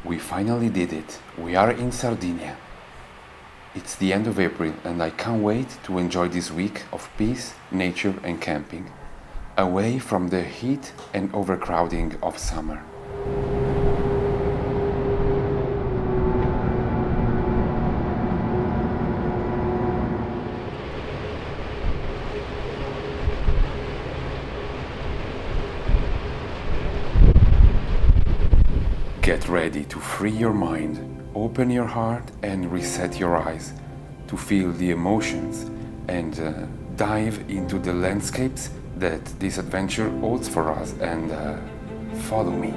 We finally did it. We are in Sardinia. It's the end of April and I can't wait to enjoy this week of peace, nature and camping, away from the heat and overcrowding of summer. Get ready to free your mind, open your heart and reset your eyes to feel the emotions and dive into the landscapes that this adventure holds for us and follow me.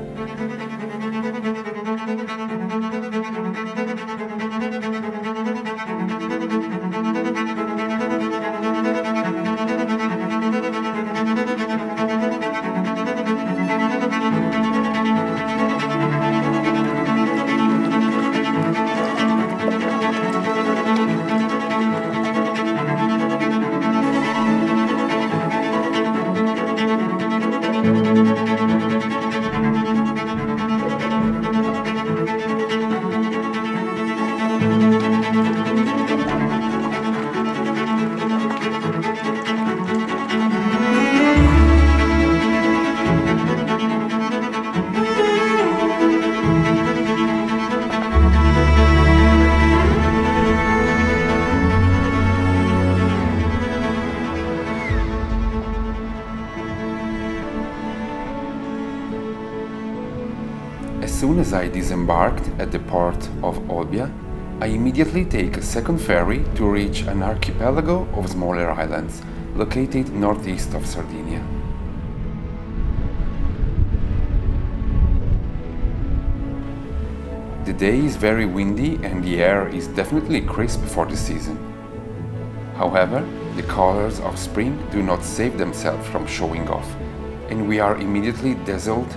As soon as I disembarked at the port of Olbia, I immediately take a second ferry to reach an archipelago of smaller islands located northeast of Sardinia. The day is very windy and the air is definitely crisp for the season. However, the colors of spring do not save themselves from showing off, and we are immediately dazzled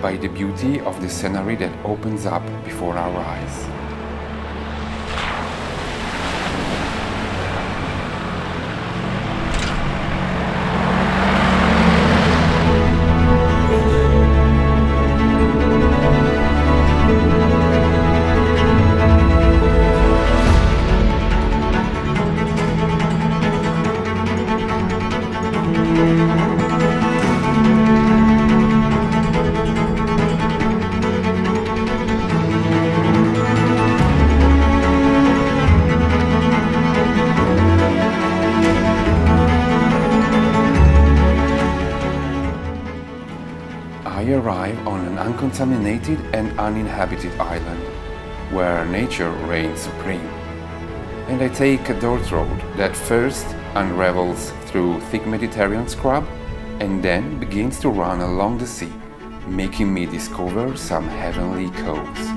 by the beauty of the scenery that opens up before our eyes. I arrive on an uncontaminated and uninhabited island, where nature reigns supreme. And I take a dirt road that first unravels through thick Mediterranean scrub and then begins to run along the sea, making me discover some heavenly coves.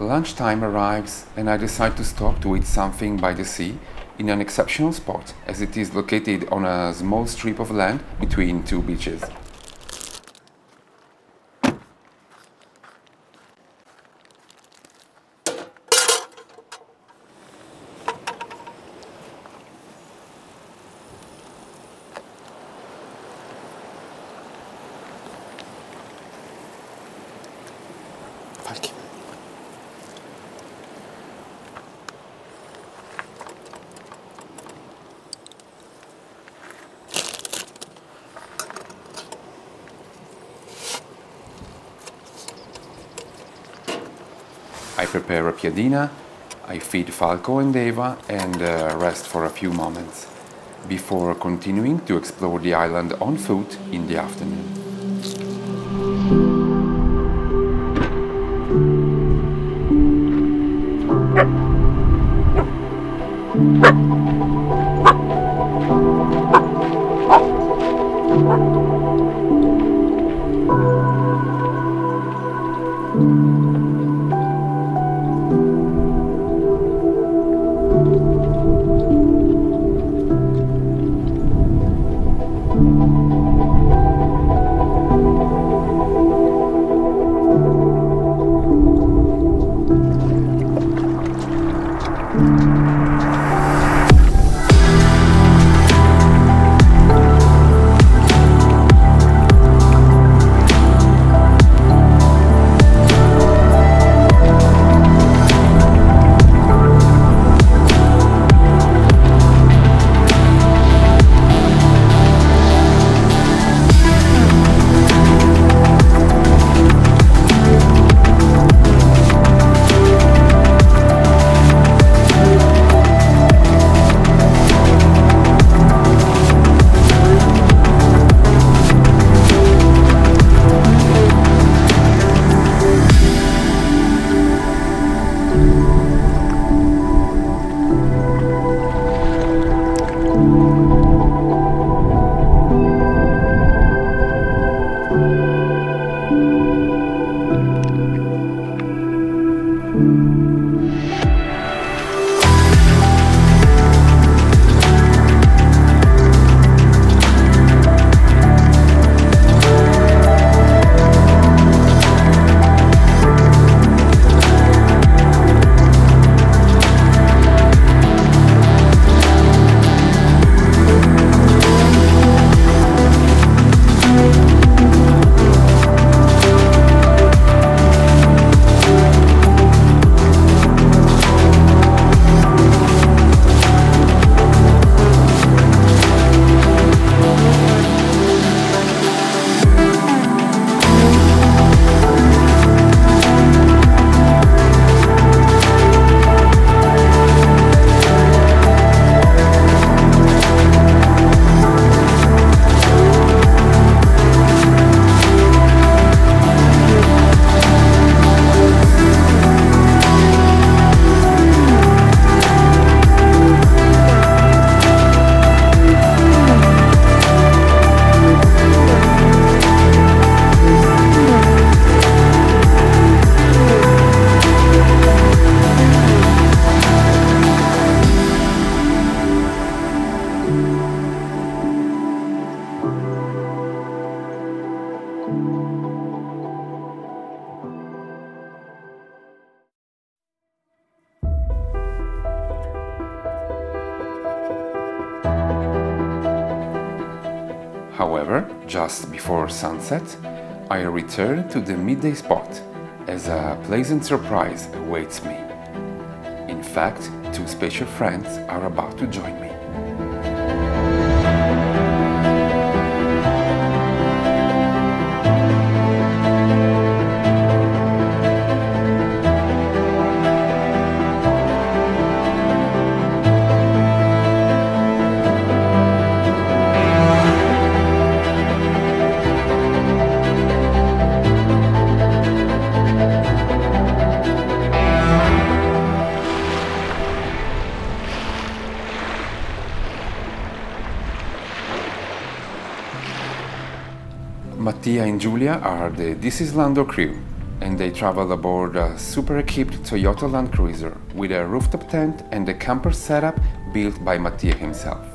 Lunchtime arrives and I decide to stop to eat something by the sea in an exceptional spot, as it is located on a small strip of land between two beaches. I prepare a piadina, I feed Falco and Eva and rest for a few moments, before continuing to explore the island on foot in the afternoon. However, just before sunset, I return to the midday spot as a pleasant surprise awaits me. In fact, two special friends are about to join me. Mattia and Giulia are the ThisIsLando crew, and they travel aboard a super-equipped Toyota Land Cruiser with a rooftop tent and a camper setup built by Mattia himself.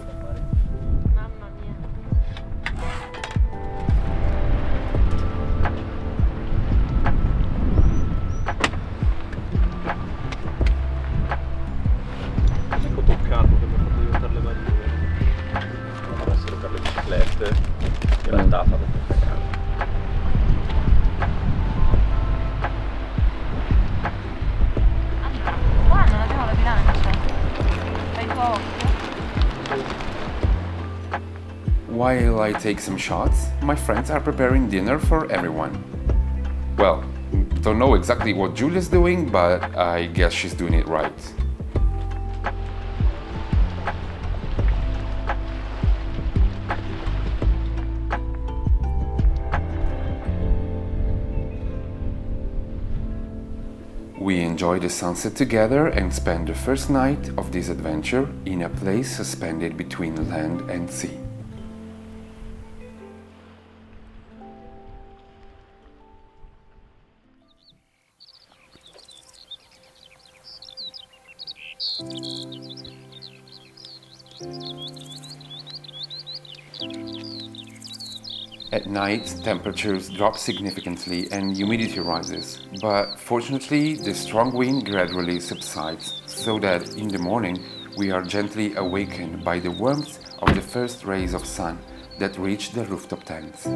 Ecco toccato che mi ha fatto diventare le marine. Devono essere per le biciclette, in realtà fanno per cagare. Qua non abbiamo la bilancia. Fai il tuo occhio. While I take some shots, my friends are preparing dinner for everyone. Well, don't know exactly what Giulia's doing, but I guess she's doing it right. We enjoy the sunset together and spend the first night of this adventure in a place suspended between land and sea. At night, temperatures drop significantly and humidity rises, but fortunately the strong wind gradually subsides, so that in the morning we are gently awakened by the warmth of the first rays of sun that reach the rooftop tents.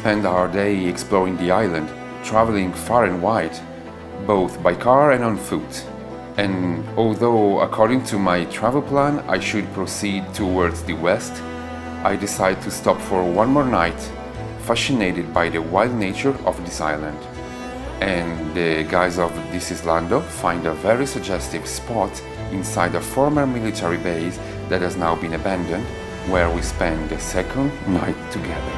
Spend our day exploring the island, traveling far and wide, both by car and on foot. And although according to my travel plan I should proceed towards the west, I decide to stop for one more night, fascinated by the wild nature of this island. And the guys of ThisIsLando find a very suggestive spot inside a former military base that has now been abandoned, where we spend the second night together.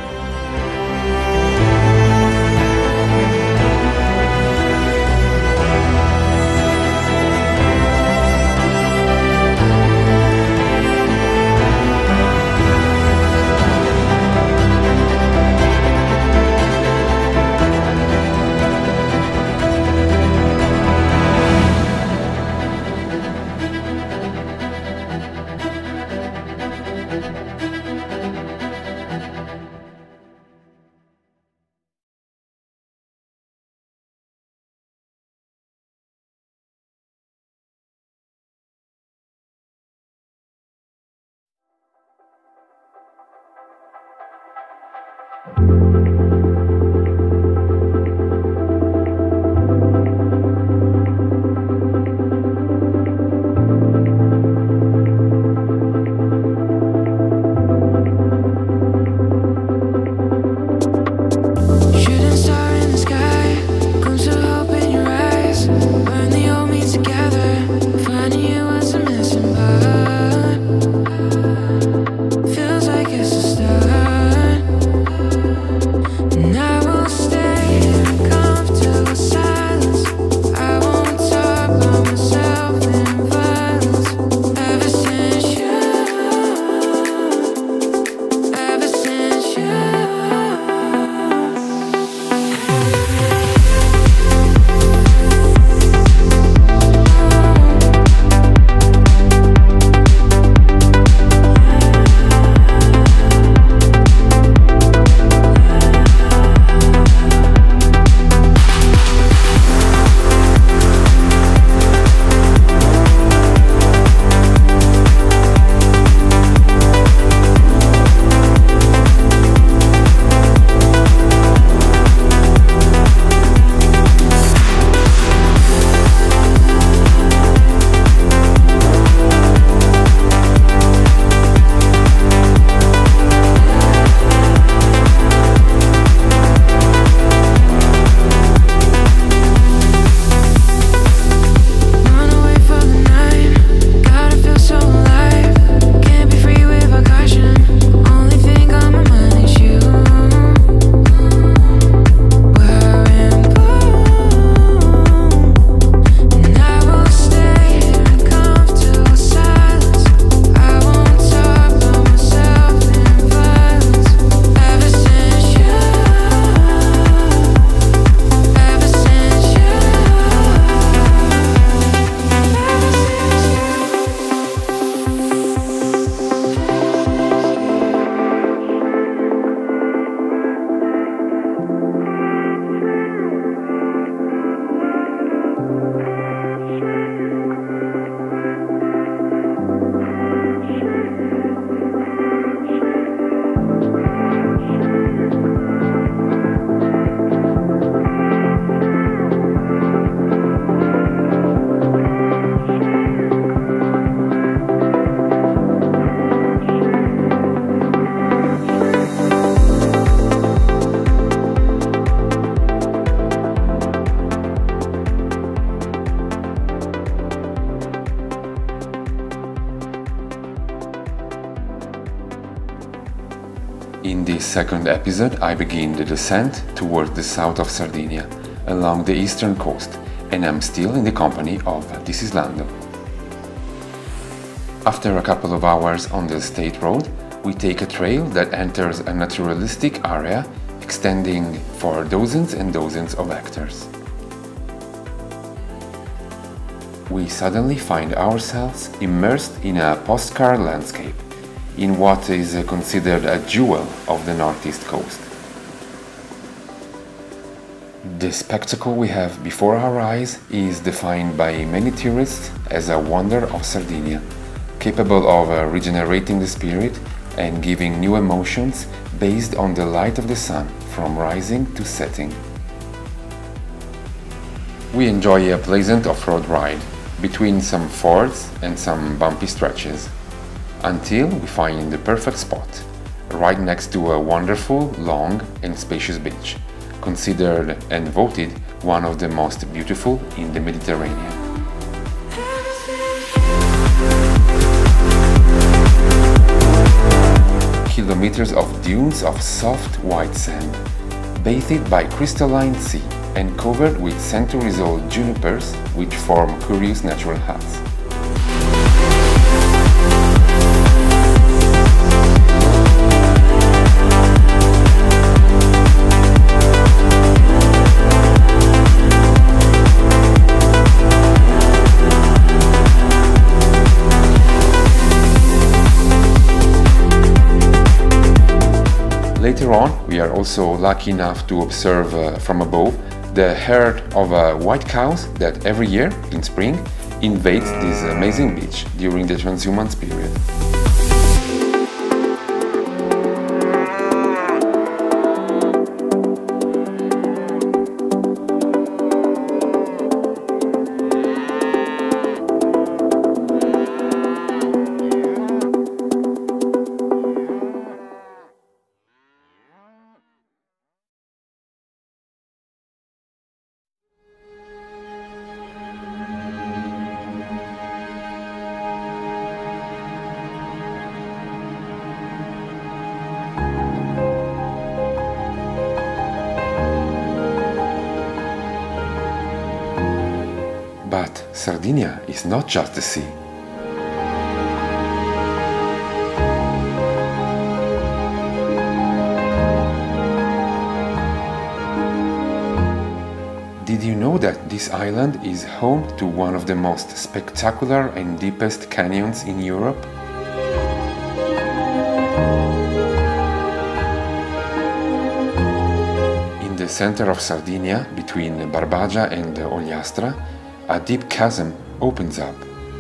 Shooting star in the sky, glimpse of hope in your eyes, burning In this second episode, I begin the descent towards the south of Sardinia, along the eastern coast, and I'm still in the company of ThisIsLando. After a couple of hours on the state road, we take a trail that enters a naturalistic area extending for dozens and dozens of hectares. We suddenly find ourselves immersed in a postcard landscape, in what is considered a jewel of the northeast coast. The spectacle we have before our eyes is defined by many tourists as a wonder of Sardinia, capable of regenerating the spirit and giving new emotions based on the light of the sun from rising to setting. We enjoy a pleasant off-road ride between some fords and some bumpy stretches, until we find the perfect spot, right next to a wonderful, long and spacious beach, considered and voted one of the most beautiful in the Mediterranean. Kilometers of dunes of soft white sand, bathed by crystalline sea and covered with centuries-old junipers which form curious natural huts. Later on, we are also lucky enough to observe from above the herd of white cows that every year, in spring, invades this amazing beach during the transhumance period. But Sardinia is not just the sea. Did you know that this island is home to one of the most spectacular and deepest canyons in Europe? In the center of Sardinia, between Barbagia and Ogliastra, a deep chasm opens up,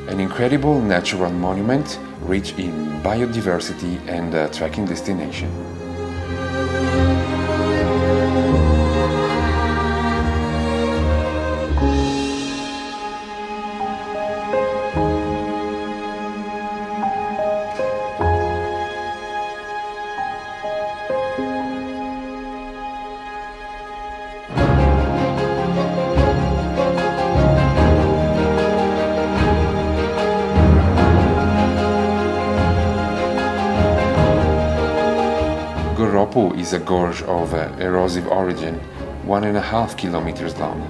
an incredible natural monument rich in biodiversity and a trekking destination. Is a gorge of erosive origin, 1.5 kilometers long,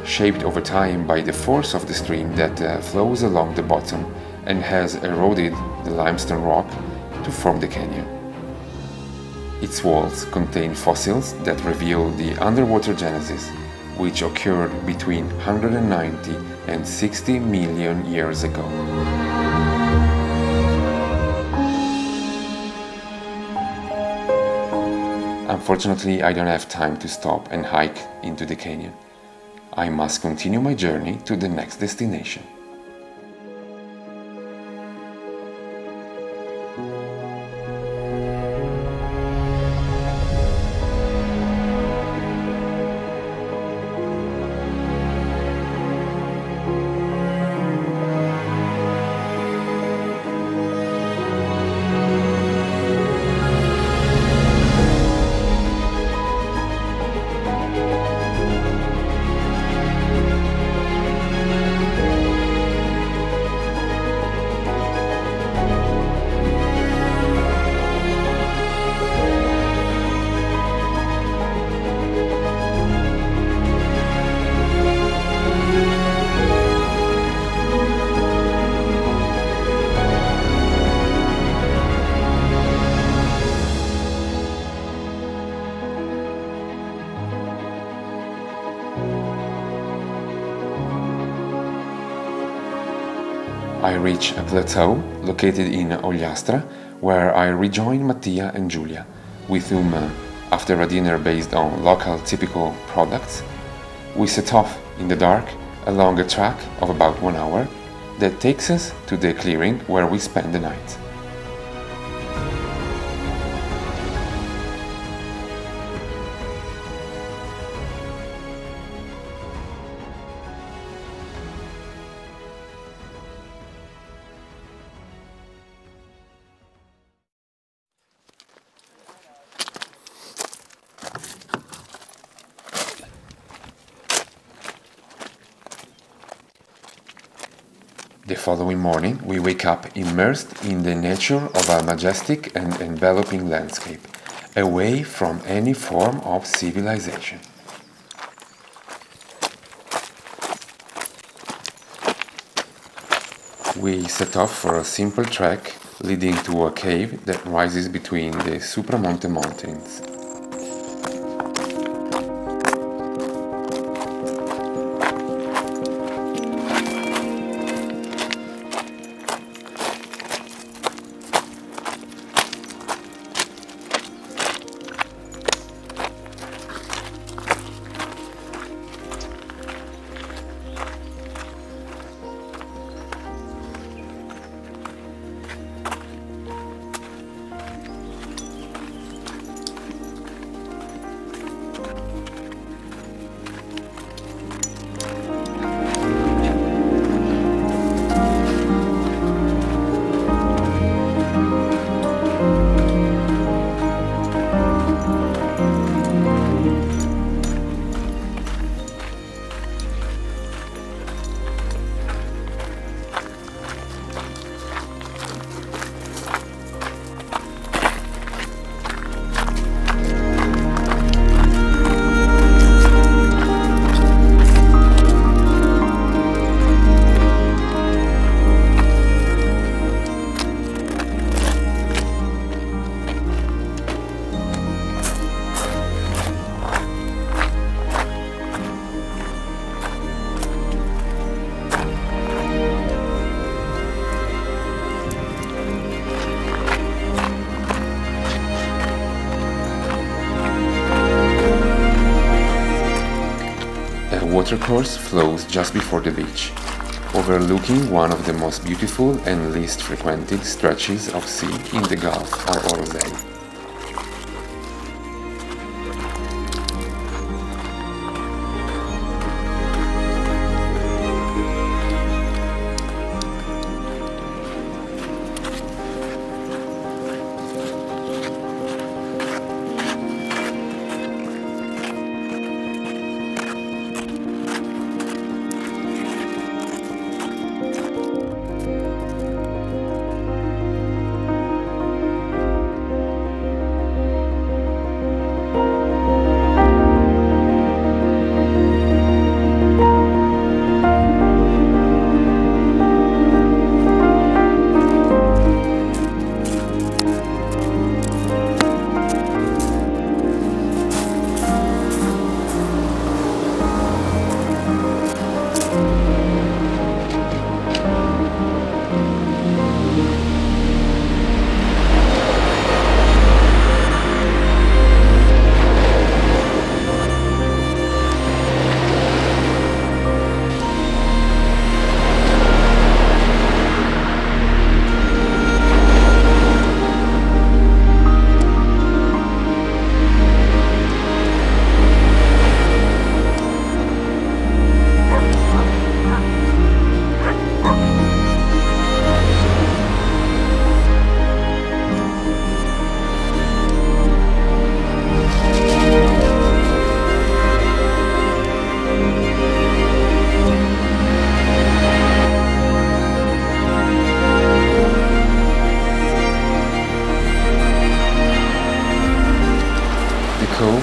shaped over time by the force of the stream that flows along the bottom and has eroded the limestone rock to form the canyon. Its walls contain fossils that reveal the underwater genesis, which occurred between 190 and 60 million years ago. Unfortunately, I don't have time to stop and hike into the canyon. I must continue my journey to the next destination. I reach a plateau located in Ogliastra, where I rejoin Mattia and Giulia, with whom, after a dinner based on local typical products, we set off in the dark along a track of about 1 hour that takes us to the clearing where we spend the night. The following morning, we wake up immersed in the nature of a majestic and enveloping landscape, away from any form of civilization. We set off for a simple trek leading to a cave that rises between the Supramonte mountains. Watercourse flows just before the beach, overlooking one of the most beautiful and least frequented stretches of sea in the Gulf of Orosei.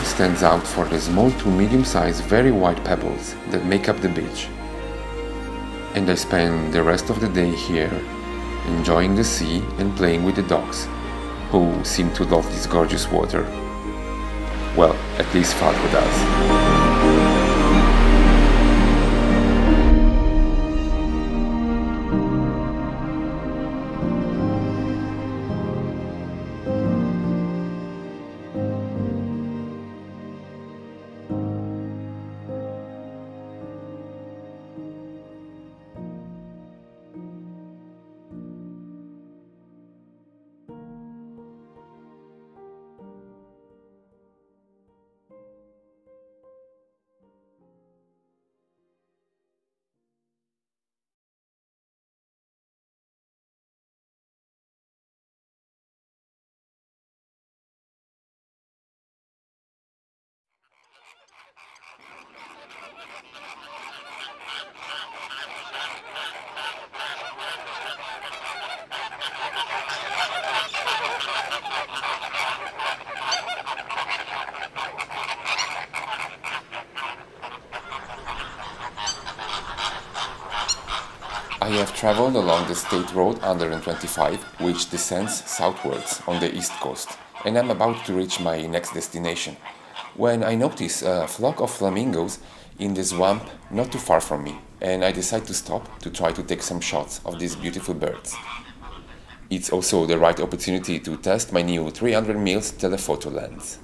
Stands out for the small to medium-sized very white pebbles that make up the beach. And I spend the rest of the day here, enjoying the sea and playing with the dogs, who seem to love this gorgeous water. Well, at least Falco does. I have traveled along the state road 125, which descends southwards on the east coast, and I'm about to reach my next destination, when I notice a flock of flamingos in the swamp not too far from me, and I decide to stop to try to take some shots of these beautiful birds. It's also the right opportunity to test my new 300mm telephoto lens.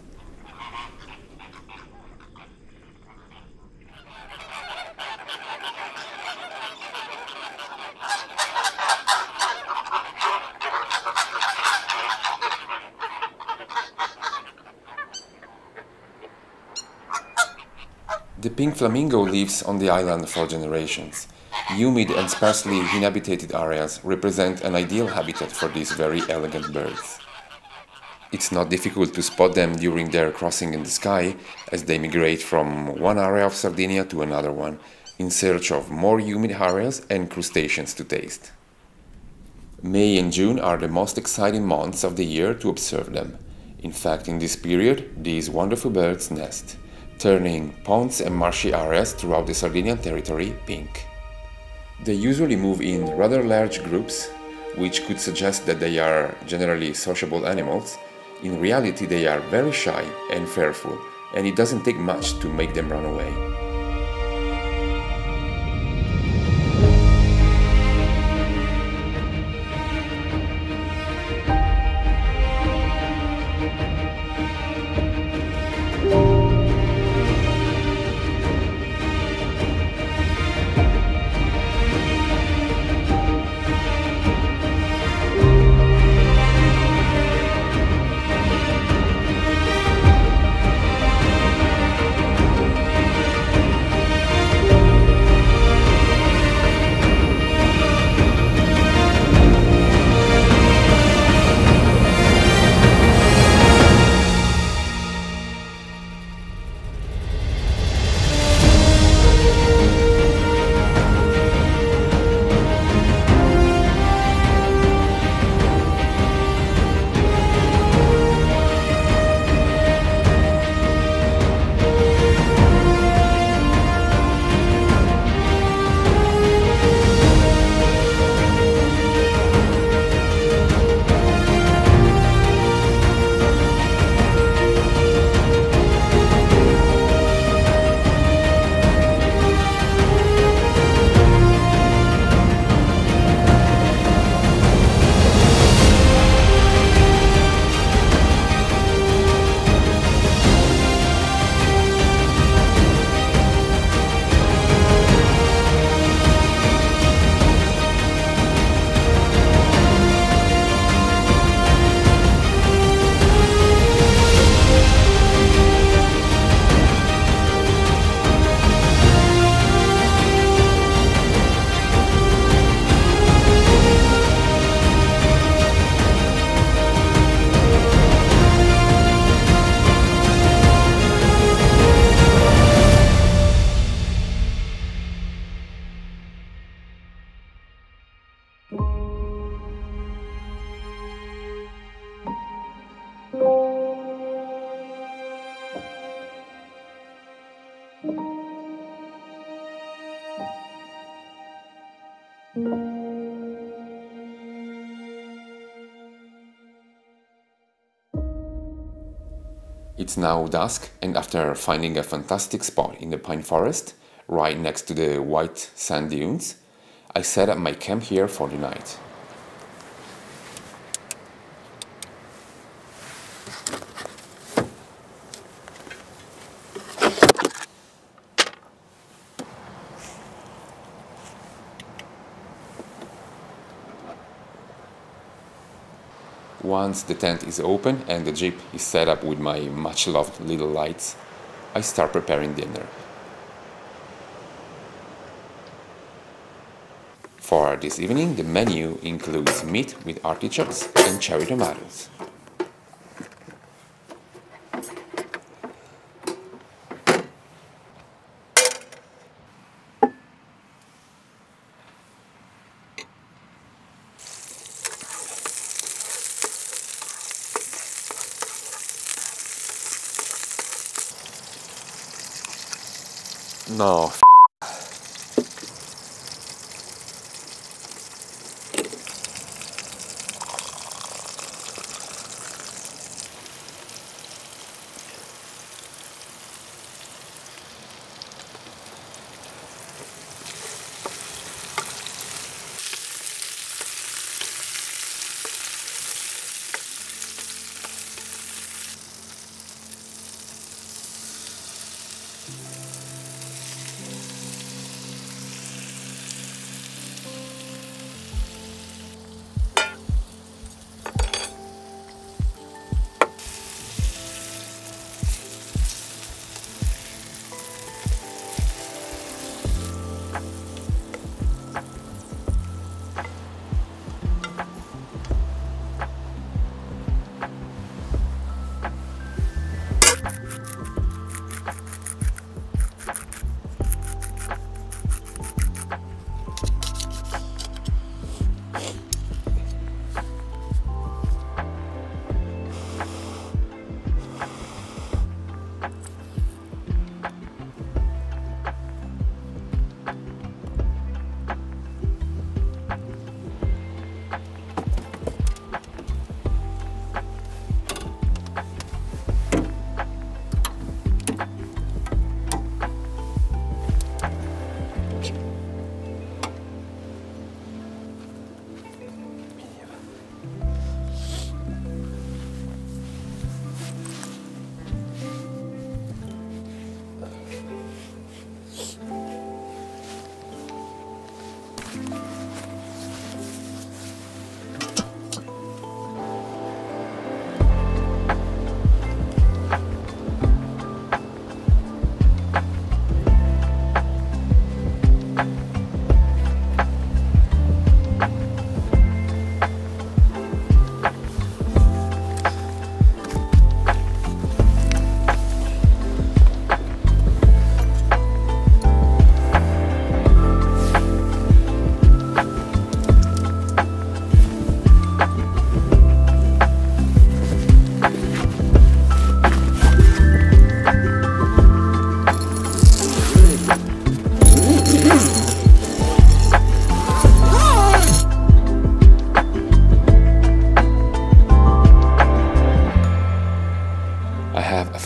The pink flamingo lives on the island for generations. Humid and sparsely inhabited areas represent an ideal habitat for these very elegant birds. It's not difficult to spot them during their crossing in the sky, as they migrate from one area of Sardinia to another one, in search of more humid areas and crustaceans to taste. May and June are the most exciting months of the year to observe them. In fact, in this period, these wonderful birds nest, turning ponds and marshy areas throughout the Sardinian territory pink. They usually move in rather large groups, which could suggest that they are generally sociable animals. In reality, they are very shy and fearful, and it doesn't take much to make them run away. It's now dusk, and after finding a fantastic spot in the pine forest, right next to the white sand dunes, I set up my camp here for the night. Once the tent is open and the Jeep is set up with my much-loved little lights, I start preparing dinner. For this evening, the menu includes meat with artichokes and cherry tomatoes. No,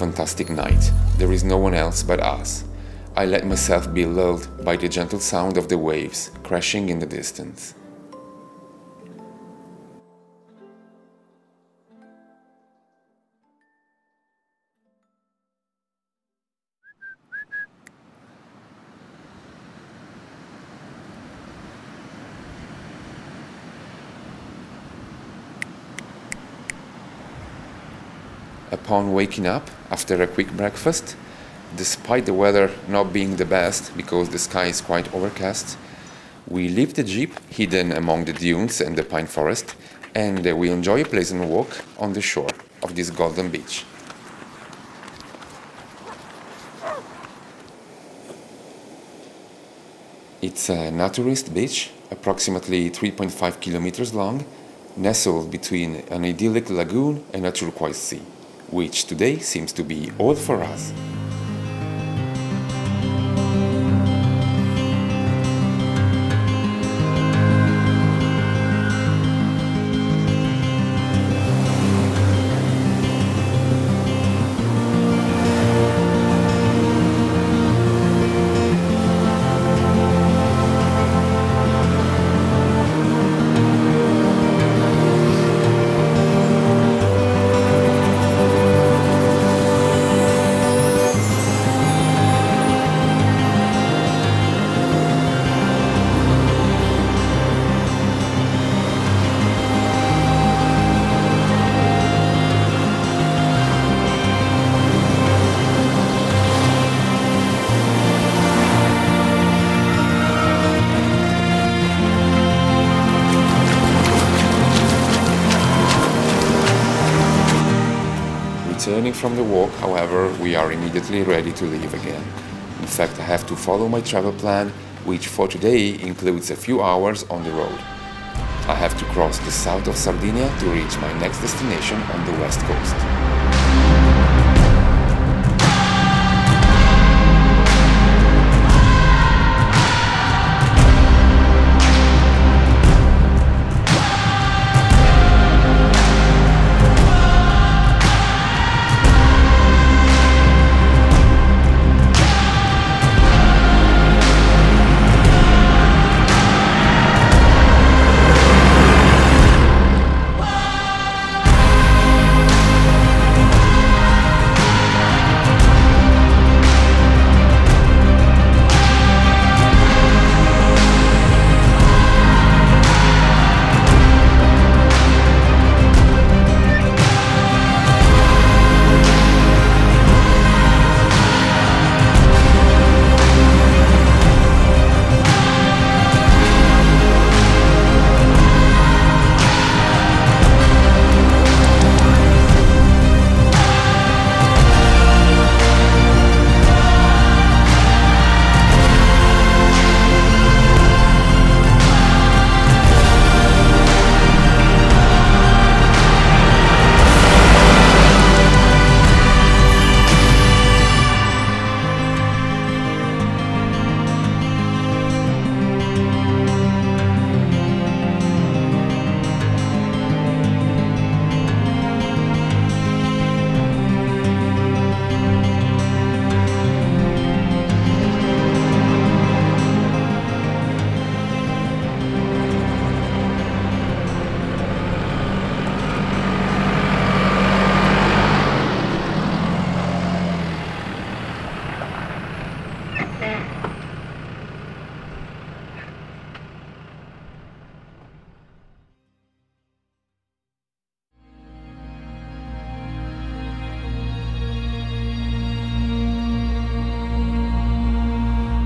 fantastic night. There is no one else but us. I let myself be lulled by the gentle sound of the waves crashing in the distance. Upon waking up after a quick breakfast, despite the weather not being the best because the sky is quite overcast, we leave the Jeep hidden among the dunes and the pine forest, and we enjoy a pleasant walk on the shore of this golden beach. It's a naturist beach, approximately 3.5 kilometers long, nestled between an idyllic lagoon and a turquoise sea, which today seems to be all for us. Returning from the walk, however, we are immediately ready to leave again. In fact, I have to follow my travel plan, which for today includes a few hours on the road. I have to cross the south of Sardinia to reach my next destination on the west coast.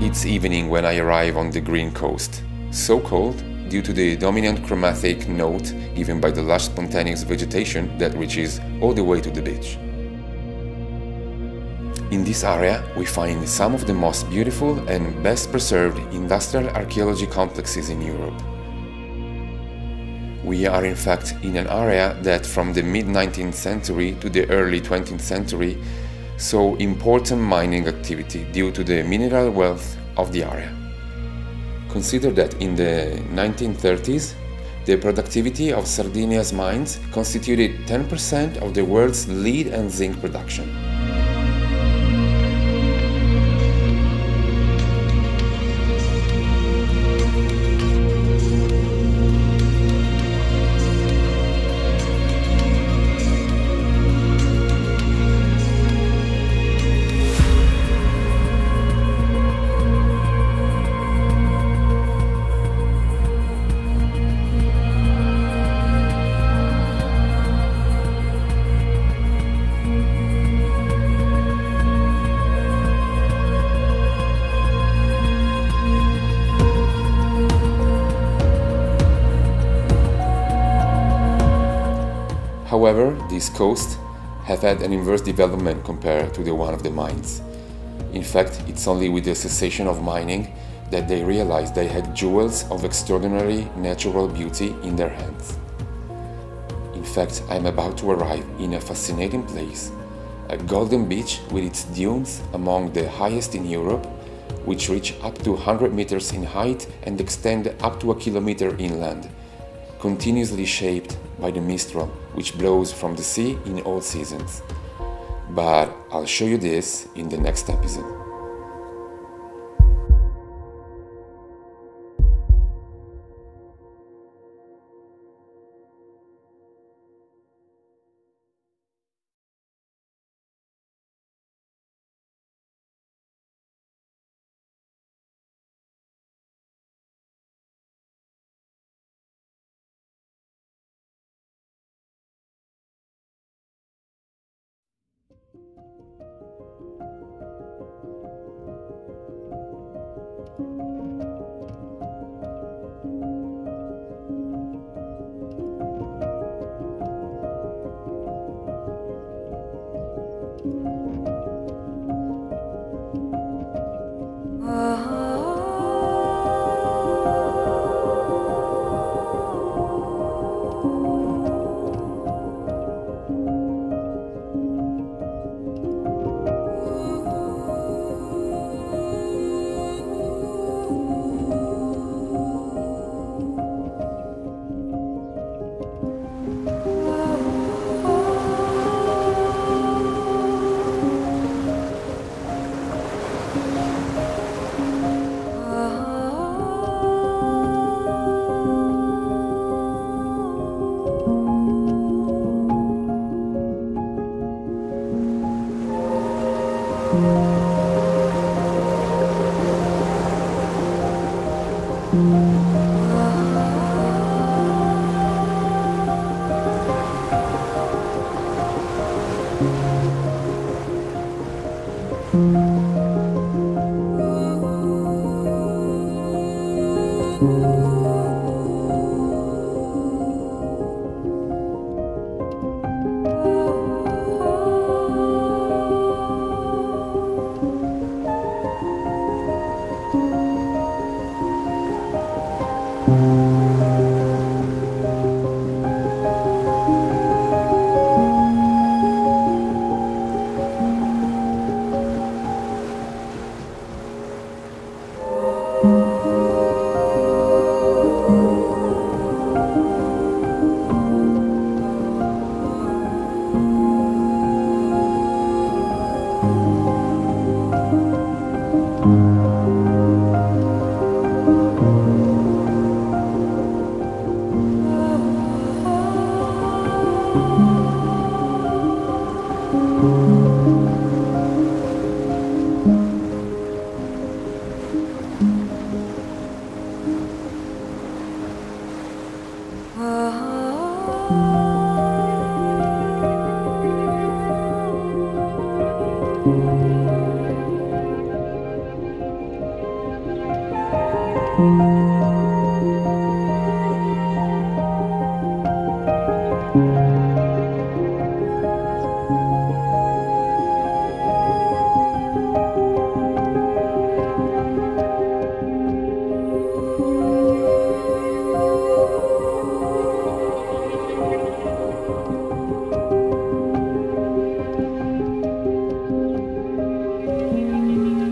It's evening when I arrive on the green coast, so cold due to the dominant chromatic note given by the lush spontaneous vegetation that reaches all the way to the beach. In this area we find some of the most beautiful and best preserved industrial archaeology complexes in Europe. We are in fact in an area that from the mid-19th century to the early 20th century saw important mining activity due to the mineral wealth of the area. Consider that in the 1930s, the productivity of Sardinia's mines constituted 10% of the world's lead and zinc production. However, these coasts have had an inverse development compared to the one of the mines. In fact, it's only with the cessation of mining that they realized they had jewels of extraordinary natural beauty in their hands. In fact, I'm about to arrive in a fascinating place, a golden beach with its dunes among the highest in Europe, which reach up to 100 meters in height and extend up to a kilometer inland, continuously shaped by the mistral which blows from the sea in all seasons. But I'll show you this in the next episode.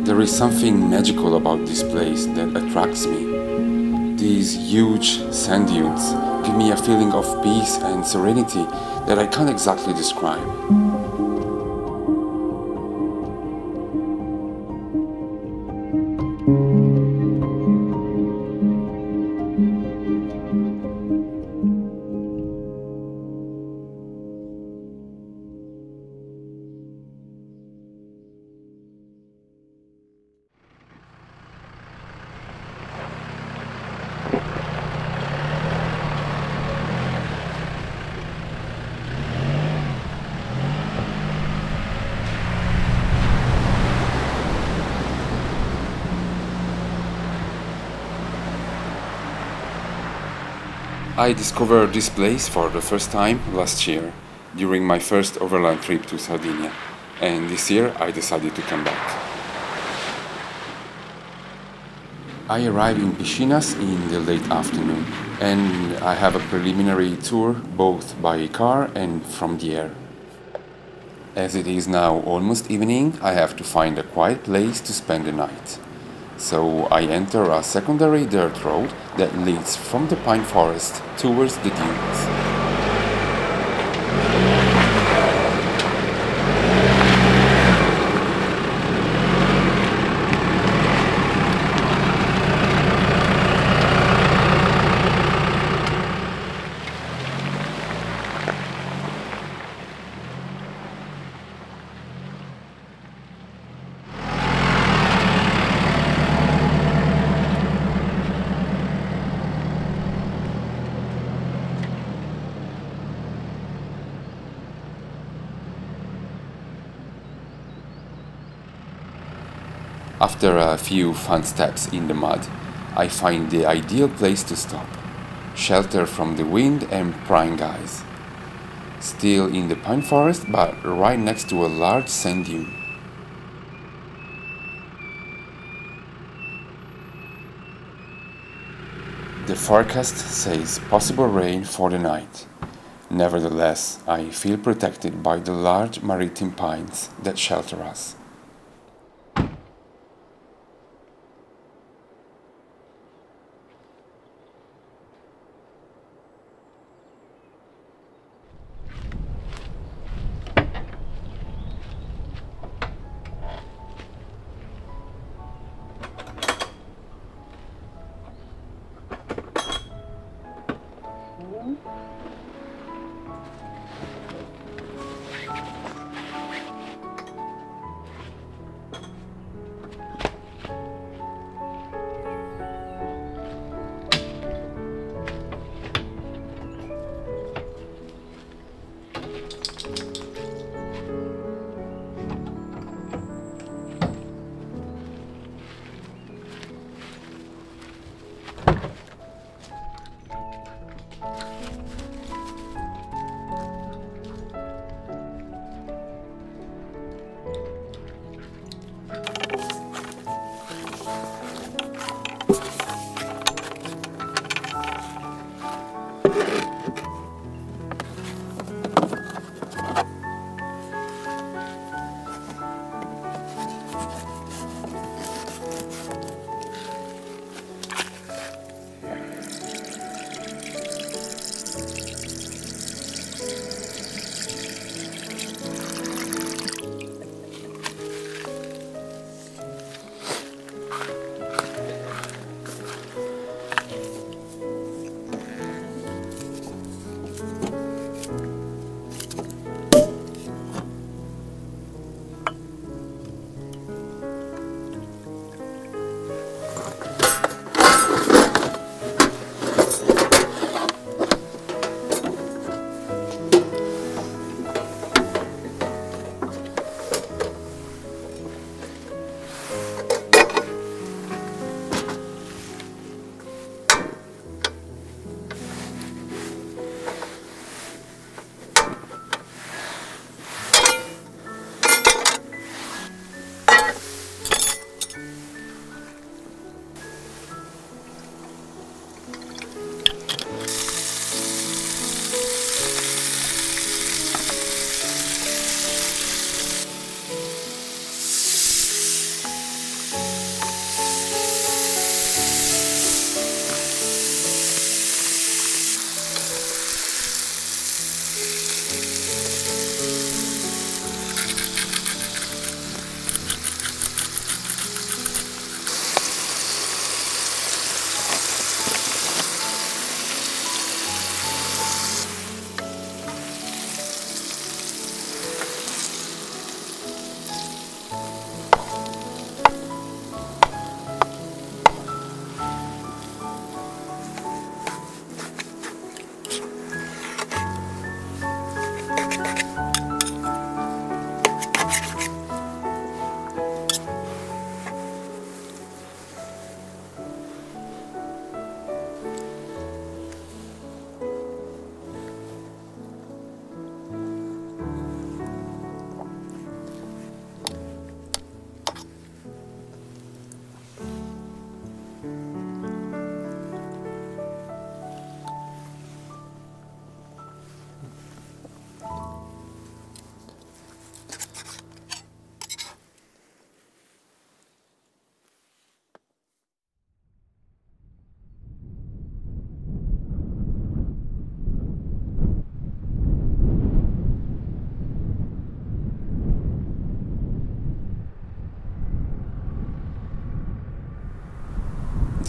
There is something magical about this place that attracts me. These huge sand dunes give me a feeling of peace and serenity that I can't exactly describe. I discovered this place for the first time last year, during my first overland trip to Sardinia, and this year I decided to come back. I arrive in Piscinas in the late afternoon, and I have a preliminary tour both by car and from the air. As it is now almost evening, I have to find a quiet place to spend the night. So I enter a secondary dirt road that leads from the pine forest towards the dunes. After a few fun steps in the mud, I find the ideal place to stop, shelter from the wind and prying eyes. Still in the pine forest, but right next to a large sand dune. The forecast says possible rain for the night. Nevertheless, I feel protected by the large maritime pines that shelter us.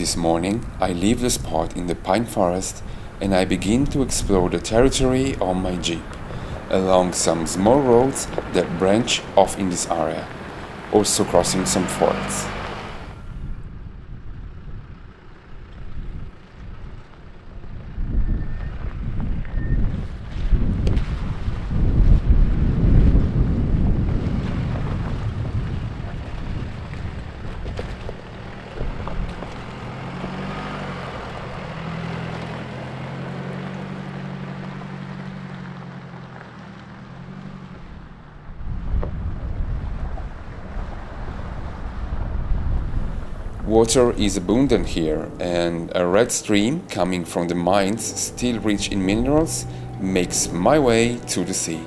This morning, I leave the spot in the pine forest and I begin to explore the territory on my Jeep, along some small roads that branch off in this area, also crossing some forts. Water is abundant here, and a red stream coming from the mines still rich in minerals makes my way to the sea.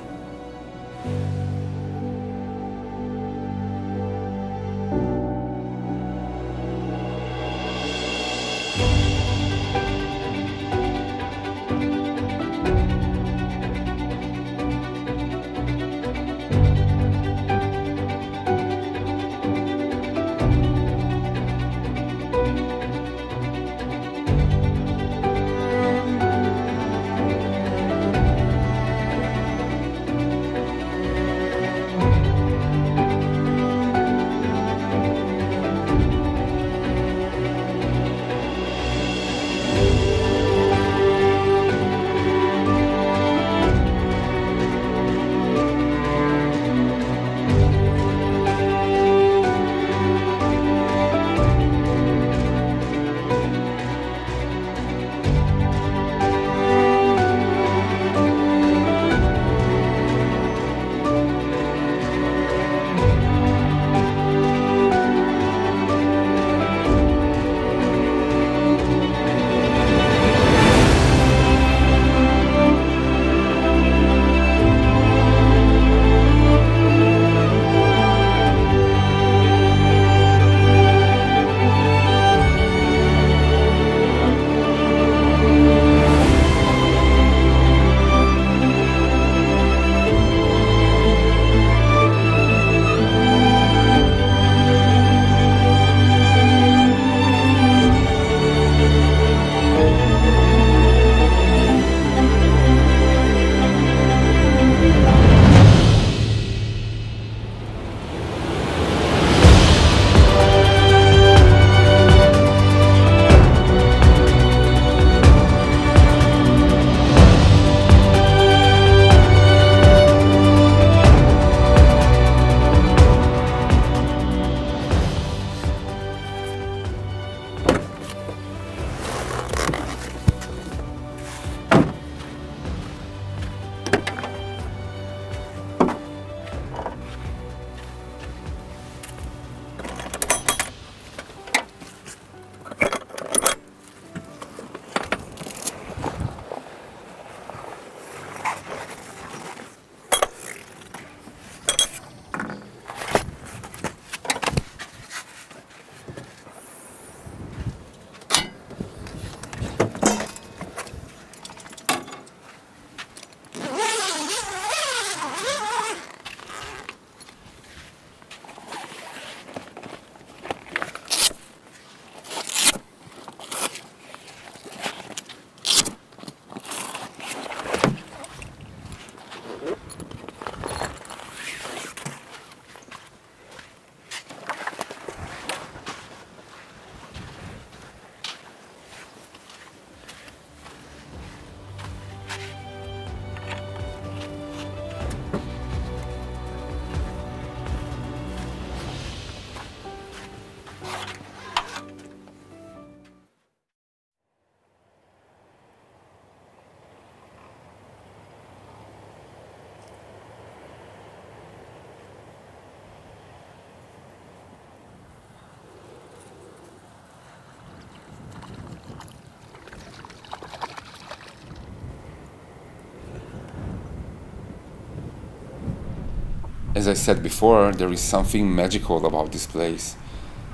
As I said before, there is something magical about this place.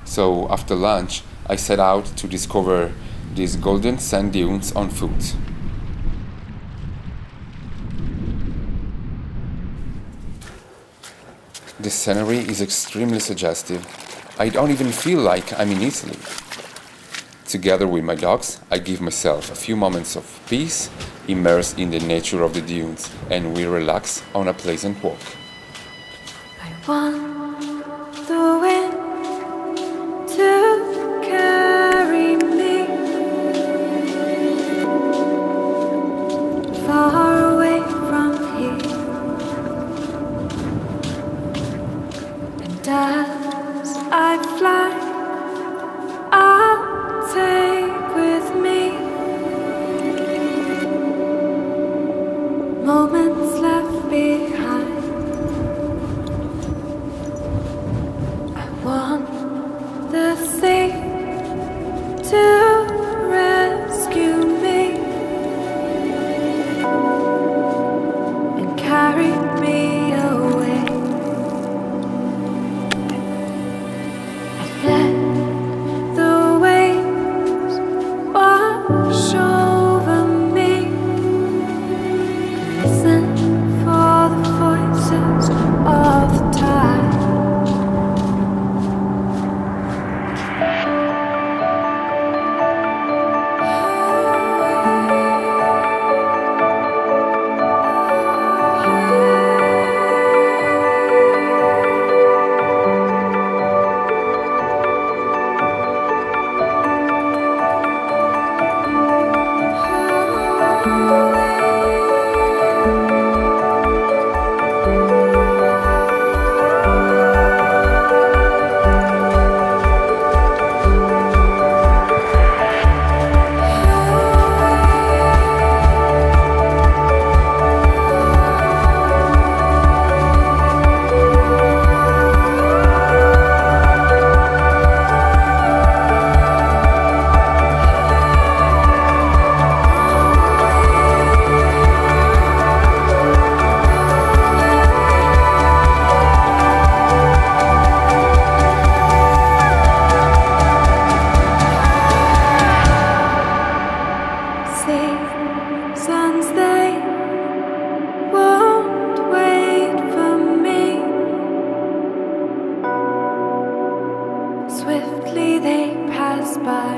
So after lunch, I set out to discover these golden sand dunes on foot. The scenery is extremely suggestive. I don't even feel like I'm in Italy. Together with my dogs, I give myself a few moments of peace, immersed in the nature of the dunes, and we relax on a pleasant walk. I want the wind to carry me far away from here, and as I fly, I'll take with me moments left behind. I want the sea to rescue me and carry me away. And let the waves wash over me. Listen for the voices of the tide. Seasons, they won't wait for me. Swiftly they pass by.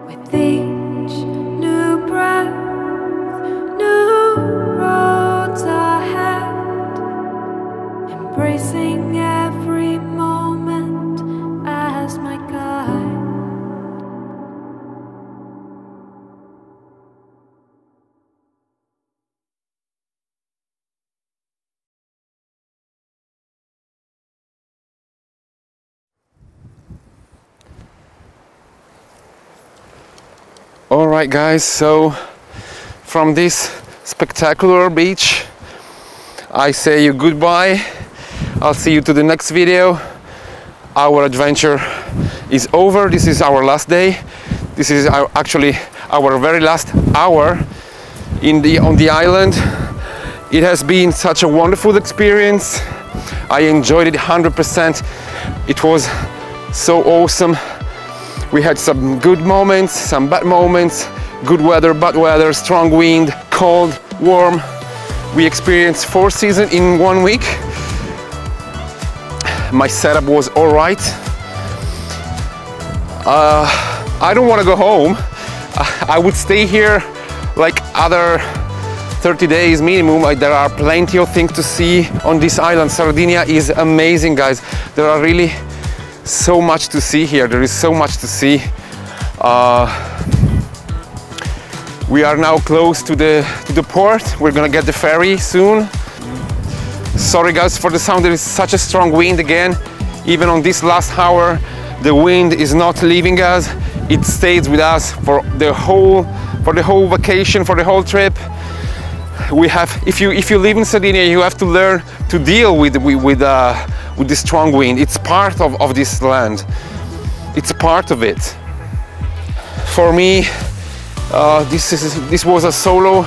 With each new breath, new roads ahead, embracing every moment as my guide. Alright guys, so from this spectacular beach I say you goodbye. I'll see you to the next video. Our adventure is over. This is our last day. This is actually our very last hour on the island. It has been such a wonderful experience. I enjoyed it 100%. It was so awesome. We had some good moments, some bad moments, good weather, bad weather, strong wind, cold, warm. We experienced 4 seasons in 1 week. My setup was all right. I don't want to go home. I would stay here like other 30 days minimum. There are plenty of things to see on this island. Sardinia is amazing, guys. There are really so much to see here. There is so much to see. We are now close to the port. We're gonna get the ferry soon. Sorry guys for the sound. There is such a strong wind again. Even on this last hour, the wind is not leaving us. It stays with us for the whole vacation, for the whole trip. We have, if you live in Sardinia, you have to learn to deal with the strong wind. It's part of this land. It's part of it. For me, this was a solo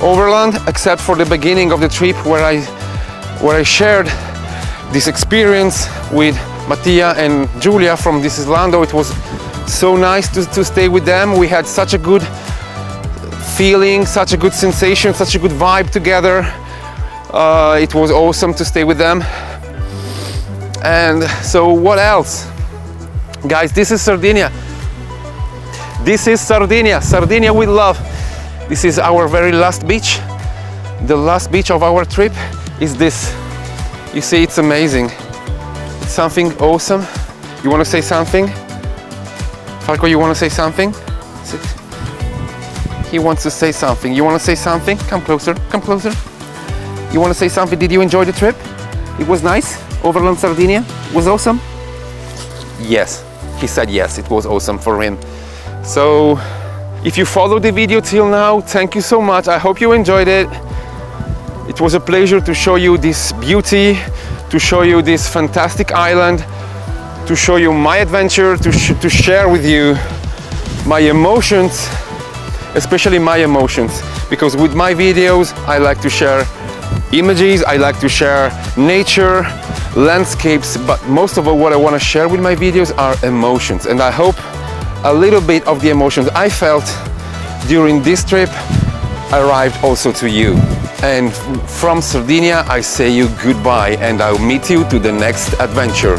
overland, except for the beginning of the trip where I shared this experience with Mattia and Giulia from ThisIsLando. It was so nice to stay with them. We had such a good feeling, such a good sensation, such a good vibe together. It was awesome to stay with them. And so what else? Guys, this is Sardinia. This is Sardinia. Sardinia with love. This is our very last beach. The last beach of our trip is this. You see, it's amazing. It's something awesome. You want to say something? Falco, you want to say something? Sit. He wants to say something. You want to say something? Come closer, come closer. You want to say something? Did you enjoy the trip? It was nice? Overland Sardinia? Was awesome? Yes, he said yes, it was awesome for him. So, if you followed the video till now, thank you so much. I hope you enjoyed it. It was a pleasure to show you this beauty, to show you this fantastic island, to show you my adventure, to share with you my emotions, especially my emotions, because with my videos I like to share images, I like to share nature, landscapes, but most of all what I want to share with my videos are emotions, and I hope a little bit of the emotions I felt during this trip arrived also to you. And from Sardinia I say you goodbye, and I'll meet you to the next adventure.